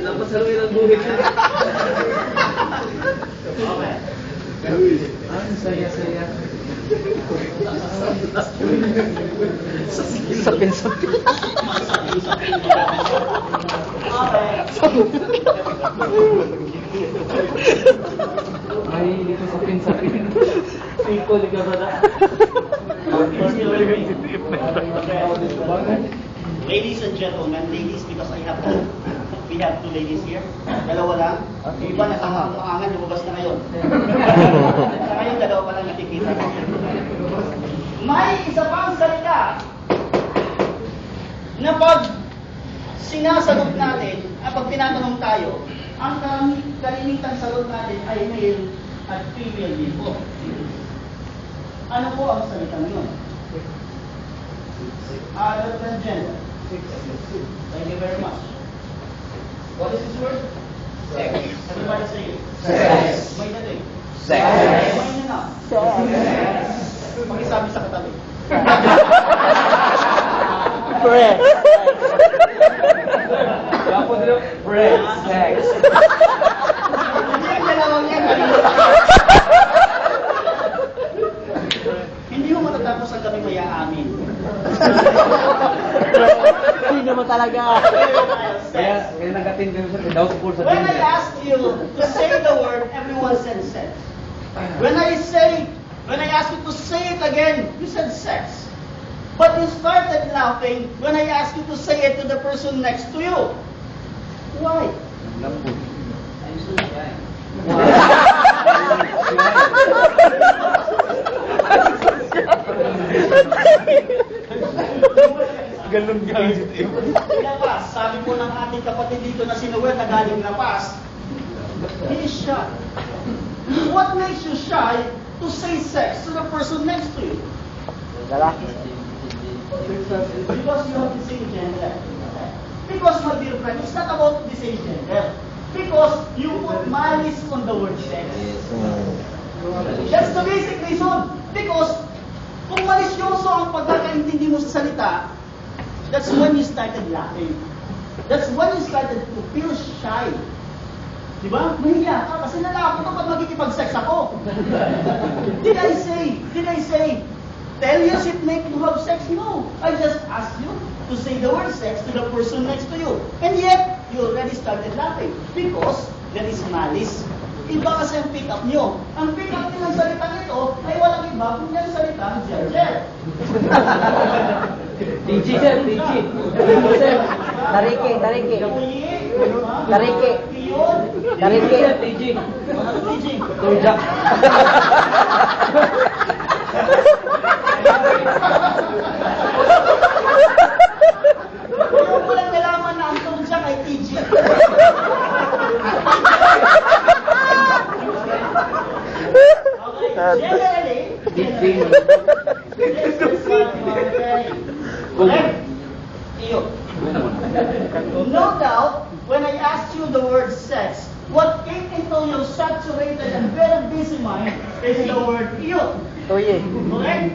Napasaluin ang buhay siya. Okay. Saya. Sapin. Ay, dito sapin. Iko, di ka ba na? Ladies and gentlemen, ladies because we have two ladies here. Dalawa lang. Yung iba nakahangan, lumabas na ngayon. Sa ngayon, dalawa pa lang nakikita. May isa pang salita na pag sinasagot natin, pag tinatanong tayo, ang kalimitang sagot natin ay male at female din po. Ano po ang salitang yun? Other than gender. Thank you very much. What is this word? Sex. Everybody say it. Sex. May dating. Sex. May na. Sex. Pakisabi sa katabi. Bread. Kapo dito, bread, sex. Hindi ang dalawang yan. Hindi mo matatapos ang gabi maya amin. Hindi naman talaga. Kaya nagatin kayo sa doubtful sa When I gender. asked you to say the word, everyone said sex. When I asked you to say it again, you said sex. But you started laughing when I asked you to say it to the person next to you. Why? Lambot. Ganun guys. Lapas, sabi po ng ating kapatid dito na si Noel na galing Lapas, he is shy. What makes you shy to say sex to the person next to you? Lalaki. Because you have the same gender. Because, my dear friend, it's not about the same gender. Because you put malice on the word sex. That's the basic reason. Because kung malisyoso ang pagkakaintindi mo sa salita, that's when you started laughing. That's when you started to feel shy. Diba? Mahiya ka kasi nalako ka pag magkikipag-sex ako. Did I say, tell you it make you have sex? No. I just asked you to say the word sex to the person next to you. And yet, you already started laughing because there is malice. Iba kasi ang pick-up nyo. Ang pick-up nyo ng salitang ito ay walang iba kung yung salitang gender. TG sir, TG. Sir, tariki. Tariki. Tariki. TG. TG. Turjak. Kung mo lang nalaman na ang turjak ay TG. Okay, correct? Iyo. No doubt, when I asked you the word sex, what came into your saturated and very busy mind is the word iyo. Tuye. Correct?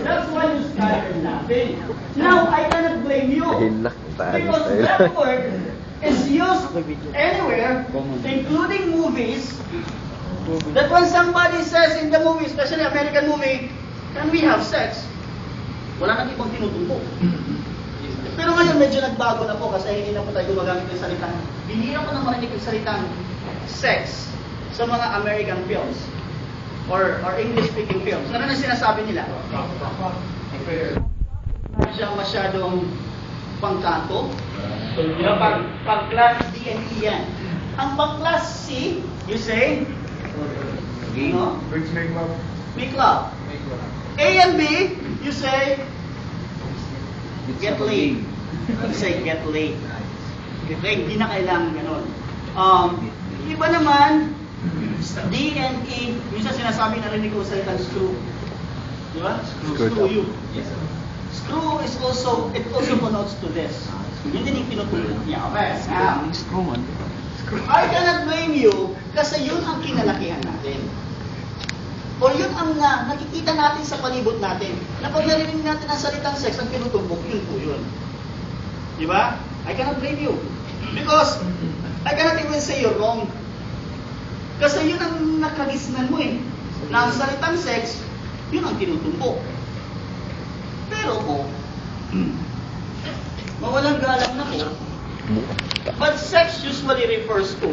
That's why you started laughing. Now, I cannot blame you. Because that word is used anywhere, including movies, that when somebody says in the movie, especially American movie, can we have sex? Wala nang ibang tinutumbok. Pero ngayon medyo nagbago na po kasi hindi na po tayo gumagamit ng salitang, bihira ko nang marinig yung salitang sex sa mga American films or English-speaking films. Ano na sinasabi nila? Siya masyadong pangkanto. Pang-class D and E yan. Ang pang-class C, you say, no? Make love. A and B, you say, get laid. You say, get laid. Okay, hindi na kailangan ganun. Iba naman, D and E, minsan sinasabi na rin ko sa salitang screw. Di ba? Screw you. Screw is also, it also connotes to this. Yun din yung pinutulog niya. Okay, now, I cannot blame you kasi yun ang kinalakihan natin. O yun ang nakikita natin sa palibot natin. Na pag narinig natin ang salitang sex, ang pinutumbok, yun po yun. Di ba? I cannot blame you. Because say you're wrong. Kasi yun ang nakagisnan mo eh. Na ang salitang sex, yun ang tinutumbok. Pero kung mawalang galang na ko, but sex usually refers to